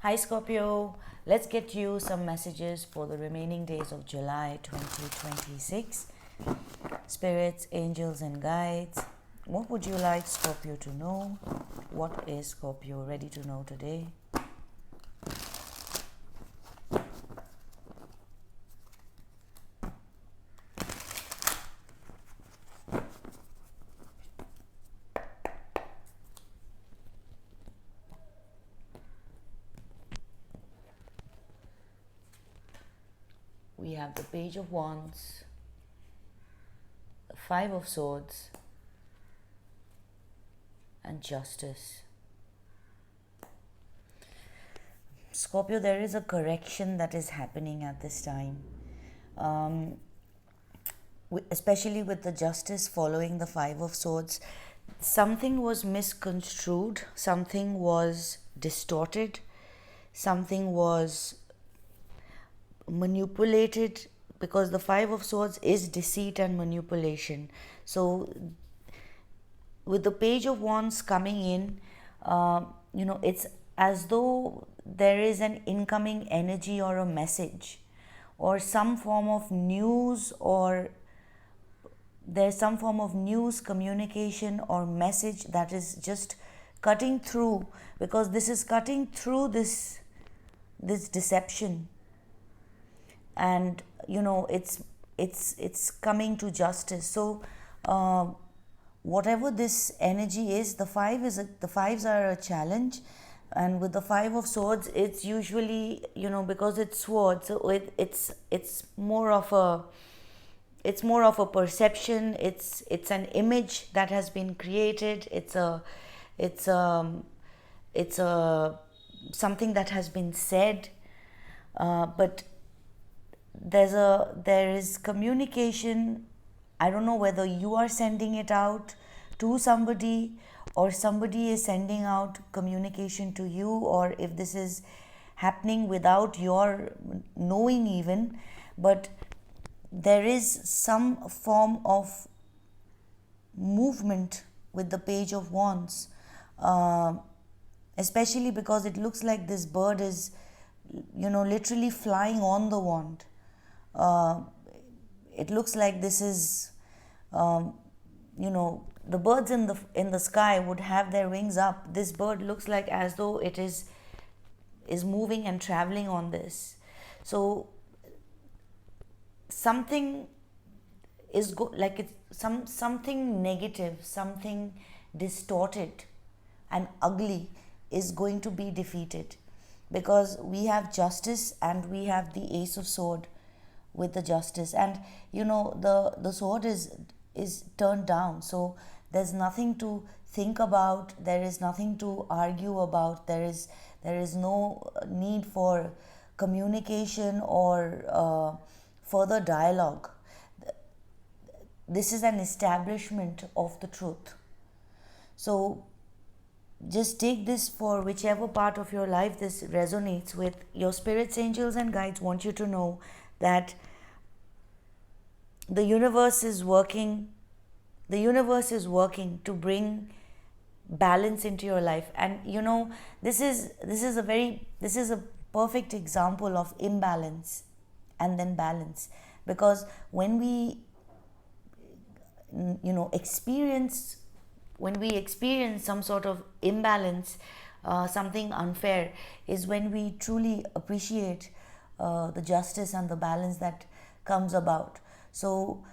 Hi Scorpio, let's get you some messages for the remaining days of July 2026. Spirits, angels, and guides. What would you like Scorpio to know? What is Scorpio ready to know today? We have the Page of Wands, the Five of Swords, and Justice. Scorpio, there is a correction that is happening at this time. Especially with the Justice following the Five of Swords, something was misconstrued, something was distorted, something was manipulated, because the Five of Swords is deceit and manipulation. So with the Page of Wands coming in, it's as though there is an incoming energy or a message or some form of news, or there's some form of news, communication, or message that is just cutting through, because this is cutting through this deception, and it's coming to justice. So whatever this energy is, the fives are a challenge. And with the Five of Swords, it's usually, because it's swords, so it's more of a perception. It's an image that has been created. It's a something that has been said, but there is communication. I don't know whether you are sending it out to somebody or somebody is sending out communication to you, or if this is happening without your knowing even, but there is some form of movement with the Page of Wands, especially because it looks like this bird is literally flying on the wand. It looks like this is the birds in the sky would have their wings up. This bird looks like as though it is moving and traveling on this. So something is like it's something negative, something distorted and ugly is going to be defeated, because we have Justice and we have the Ace of Sword with the Justice, and the sword is turned down. So there's nothing to think about, there is nothing to argue about, there is no need for communication or further dialogue. This is an establishment of the truth. So just take this for whichever part of your life this resonates with. Your spirits, angels, and guides want you to know that the universe is working to bring balance into your life. And this is a perfect example of imbalance and then balance, because when we experience some sort of imbalance, something unfair, is when we truly appreciate the justice and the balance that comes about. So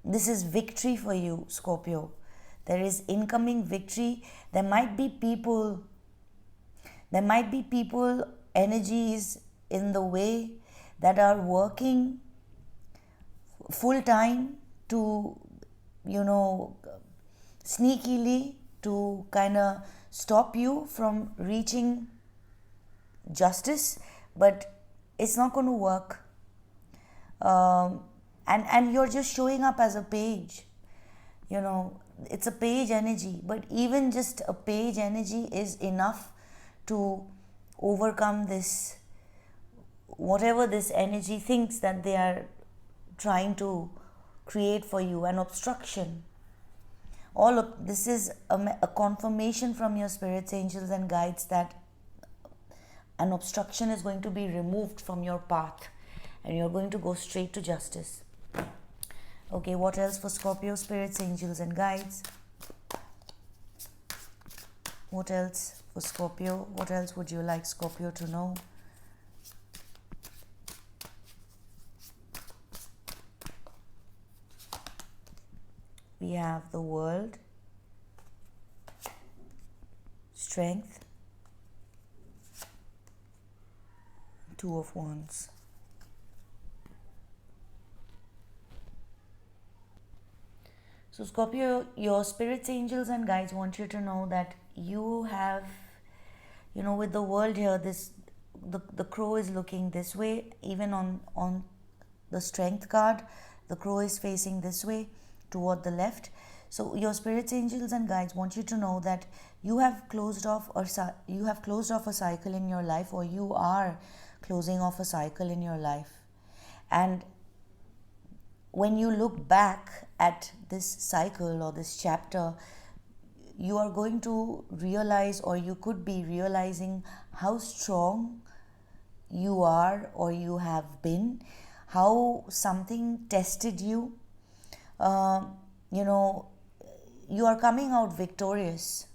this is victory for you, Scorpio. There is incoming victory. There might be people, energies in the way that are working full time to sneakily to kind of stop you from reaching justice, but it's not going to work. And you're just showing up as a page. It's a page energy, but even just a page energy is enough to overcome this, whatever this energy thinks that they are trying to create for you, an obstruction. All of this is a confirmation from your spirits, angels, and guides that An obstruction is going to be removed from your path and you're going to go straight to justice. Okay, what else for Scorpio? Spirits, angels, and guides. What else for Scorpio? What else would you like Scorpio to know? We have the world, strength, Two of Wands. So Scorpio, your spirits, angels, and guides want you to know that you have, with the world here, the crow is looking this way. Even on the strength card, the crow is facing this way toward the left. So your spirits, angels, and guides want you to know that you have closed off a cycle in your life, or you are closing off a cycle in your life. And when you look back at this cycle or this chapter, you are going to realize, or you could be realizing, how strong you are or you have been, how something tested you. You are coming out victorious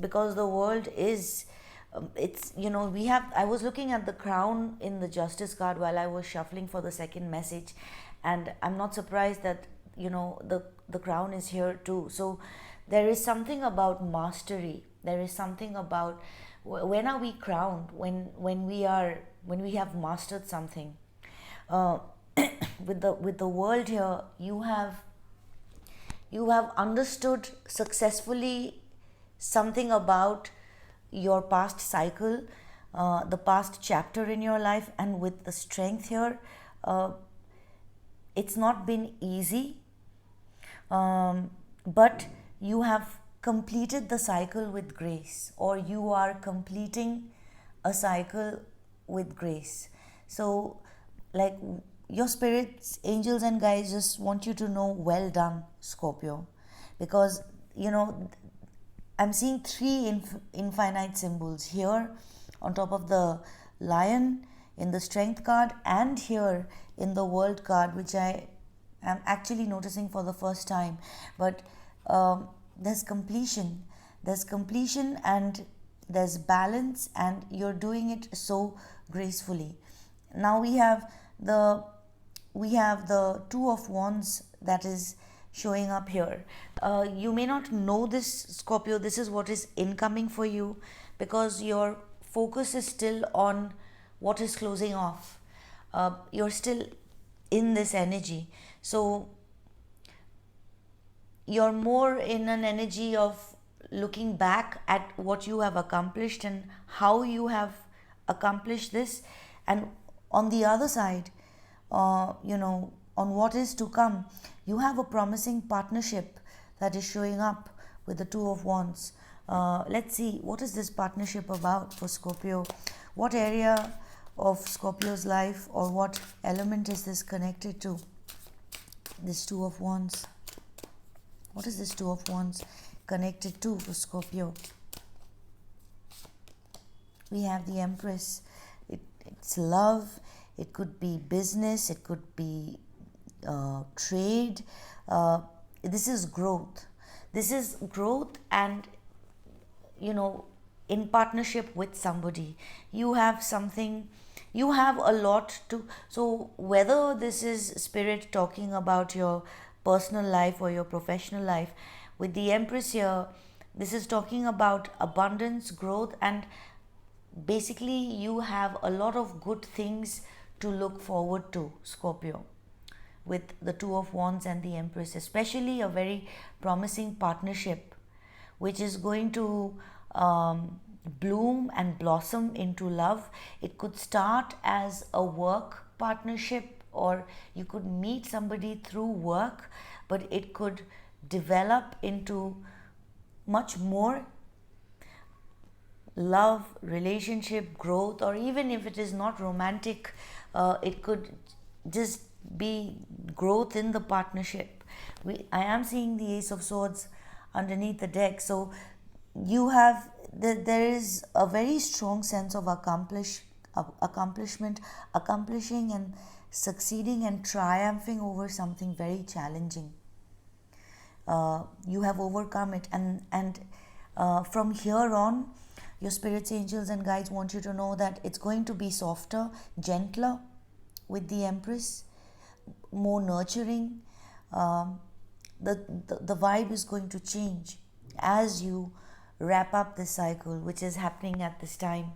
because the world is, I was looking at the crown in the justice card while I was shuffling for the second message, and I'm not surprised that the crown is here too. So there is something about mastery. There is something about, when are we crowned? When we have mastered something. With the world here, you have understood successfully something about your past cycle, the past chapter in your life. And with the strength here, it's not been easy, but you have completed the cycle with grace, or you are completing a cycle with grace. So, like, your spirits, angels, and guides just want you to know, well done, Scorpio. Because, I'm seeing three infinite symbols here on top of the lion in the strength card, and here in the world card, which I am actually noticing for the first time. But there's completion, and there's balance, and you're doing it so gracefully. Now we have the Two of Wands that is showing up here. You may not know this, Scorpio. This is what is incoming for you, because your focus is still on what is closing off. You're still in this energy. So you're more in an energy of looking back at what you have accomplished and how you have accomplished this. And on the other side, on what is to come, you have a promising partnership that is showing up with the Two of Wands. Let's see, what is this partnership about for Scorpio? What area of Scorpio's life, or what element is this connected to? This Two of Wands. What is this Two of Wands connected to for Scorpio? We have the Empress. It's love. It could be business. It could be trade. This is growth. And in partnership with somebody, you have a lot to. So whether this is spirit talking about your personal life or your professional life, with the Empress here, this is talking about abundance, growth, and basically you have a lot of good things to look forward to, Scorpio, with the Two of Wands and the Empress. Especially a very promising partnership which is going to bloom and blossom into love. It could start as a work partnership, or you could meet somebody through work, but it could develop into much more love, relationship, growth, or even if it is not romantic, it could just be growth in the partnership. I am seeing the Ace of Swords underneath the deck. So you have there is a very strong sense of accomplishment, accomplishing and succeeding and triumphing over something very challenging. You have overcome it, and from here on, your spirits, angels, and guides want you to know that it's going to be softer, gentler with the Empress, more nurturing. Um, the vibe is going to change as you wrap up this cycle, which is happening at this time,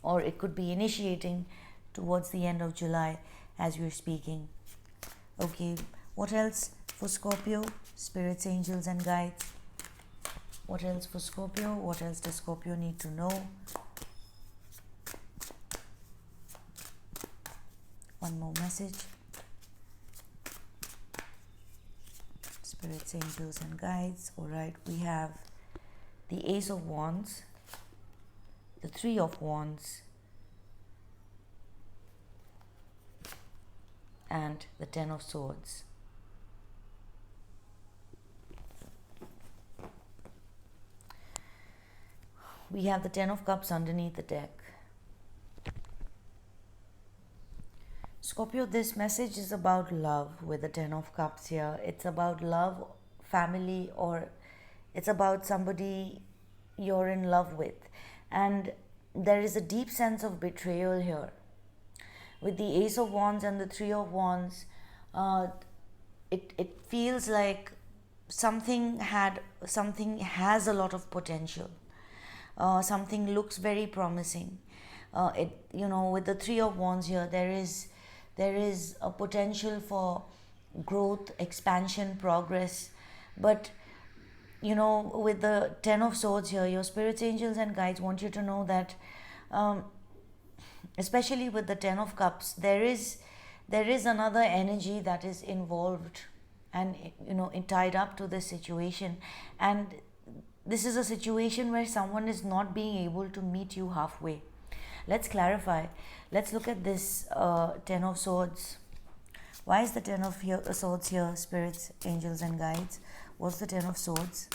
or it could be initiating towards the end of July as we're speaking. Okay, what else for Scorpio? Spirits, angels, and guides. What else for Scorpio? What else does Scorpio need to know? One more message. Spirits, angels, and guides. Alright, we have the Ace of Wands, the Three of Wands, and the Ten of Swords. We have the Ten of Cups underneath the deck. Scorpio, this message is about love with the Ten of Cups here. It's about love, family, or it's about somebody you're in love with. And there is a deep sense of betrayal here. With the Ace of Wands and the Three of Wands, it feels like something has a lot of potential. Something looks very promising. With the Three of Wands here, there is a potential for growth, expansion, progress. But with the Ten of Swords here, your spirits, angels, and guides want you to know that, especially with the Ten of Cups, there is another energy that is involved and tied up to this situation. And this is a situation where someone is not being able to meet you halfway. Let's clarify. Let's look at this Ten of Swords. Why is the Ten of Swords here, spirits, angels, and guides? What's the Ten of Swords?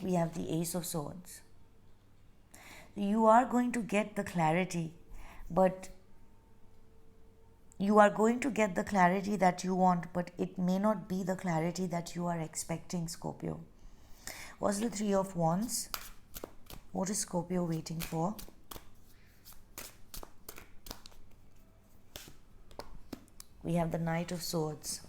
We have the Ace of Swords. You are going to get the clarity, but you are going to get the clarity that you want, but it may not be the clarity that you are expecting, Scorpio. What's the Three of Wands? What is Scorpio waiting for? We have the Knight of Swords.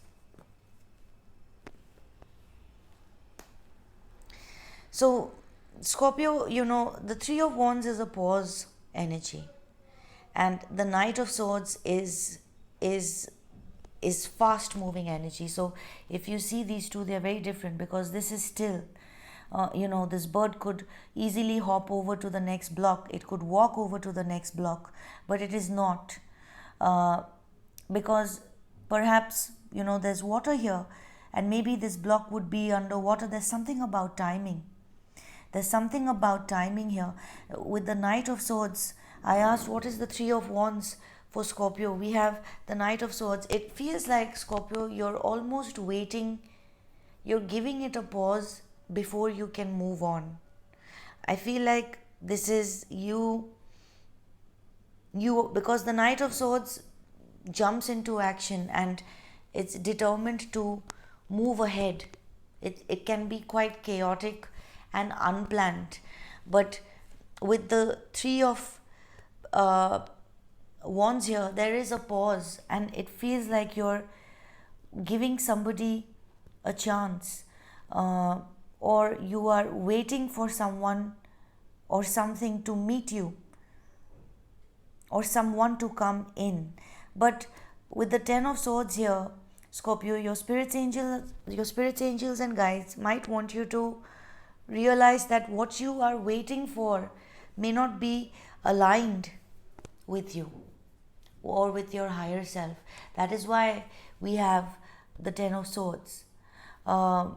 So, Scorpio, the Three of Wands is a pause energy, and the Knight of Swords is fast moving energy. So if you see these two, they are very different, because this is still this bird could easily hop over to the next block, it could walk over to the next block, but it is not, because perhaps there's water here, and maybe this block would be underwater. There's something about timing. There's something about timing here. With the Knight of Swords, I asked what is the Three of Wands for Scorpio. We have the Knight of Swords. It feels like, Scorpio, you're almost waiting. You're giving it a pause before you can move on. I feel like this is you because the Knight of Swords jumps into action and it's determined to move ahead. It can be quite chaotic and unplanned, but with the Three of Wands here, there is a pause, and it feels like you're giving somebody a chance, or you are waiting for someone or something to meet you, or someone to come in. But with the Ten of Swords here, Scorpio, your spirits, angels, and guides might want you to realize that what you are waiting for may not be aligned with you or with your higher self. That is why we have the Ten of Swords. And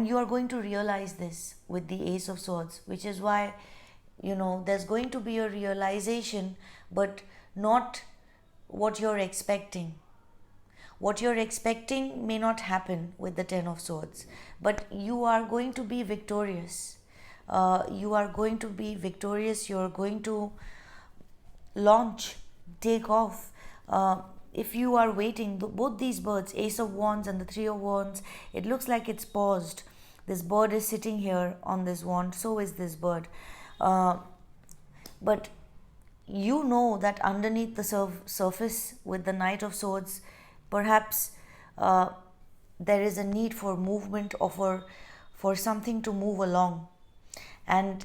you are going to realize this with the Ace of Swords, which is why there's going to be a realization, but not what you're expecting. What you're expecting may not happen with the Ten of Swords, but you are going to be victorious. You are going to be victorious. You're going to launch, take off. If you are waiting, both these birds, Ace of Wands and the Three of Wands, it looks like it's paused. This bird is sitting here on this wand, so is this bird. But you know that underneath the surface with the Knight of Swords, perhaps there is a need for movement or for something to move along. And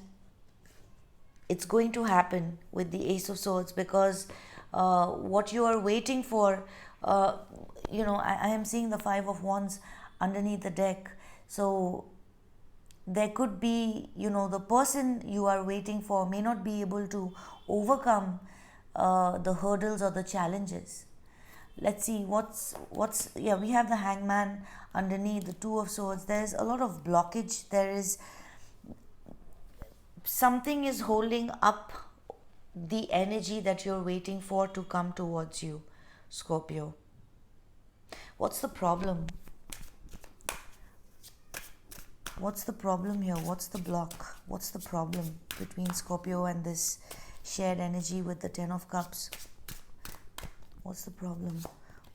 it's going to happen with the Ace of Swords, because what you are waiting for, I am seeing the Five of Wands underneath the deck. So there could be, the person you are waiting for may not be able to overcome the hurdles or the challenges. Let's see we have the Hangman underneath, the Two of Swords. There's a lot of blockage. There is something is holding up the energy that you're waiting for to come towards you, Scorpio. What's the problem? What's the problem here? What's the block? What's the problem between Scorpio and this shared energy with the Ten of Cups? What's the problem?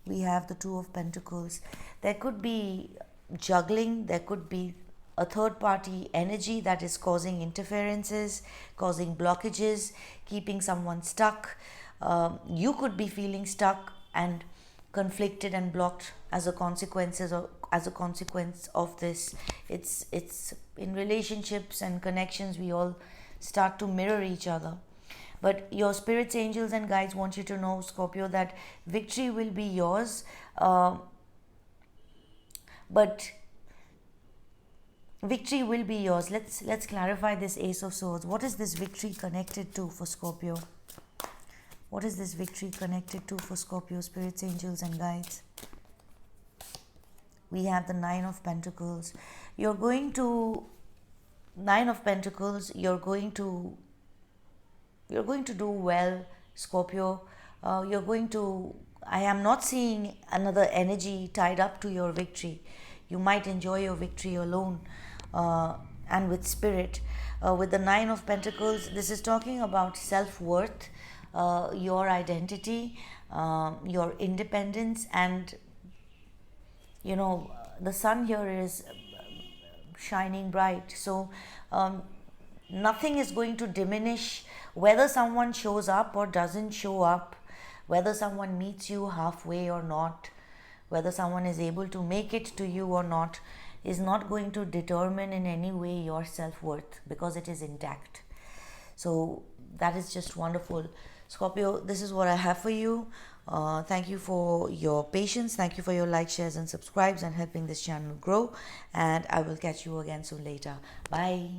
We have the Two of Pentacles. There could be juggling. There could be a third party energy that is causing interferences, causing blockages, keeping someone stuck. You could be feeling stuck and conflicted and blocked as a consequence of this. It's in relationships and connections, we all start to mirror each other. But your spirits, angels and guides want you to know, Scorpio, that victory will be yours. But victory will be yours. Let's clarify this Ace of Swords. What is this victory connected to for Scorpio? What is this victory connected to for Scorpio, spirits, angels and guides? We have the Nine of Pentacles. You're going to do well, Scorpio. I am not seeing another energy tied up to your victory. You might enjoy your victory alone and with spirit. With the Nine of Pentacles, this is talking about self-worth, your identity, your independence, and the sun here is shining bright. So nothing is going to diminish whether someone shows up or doesn't show up, whether someone meets you halfway or not, whether someone is able to make it to you or not, is not going to determine in any way your self-worth, because it is intact. So that is just wonderful. Scorpio, this is what I have for you. Thank you for your patience. Thank you for your likes, shares and subscribes and helping this channel grow. And I will catch you again soon later. Bye.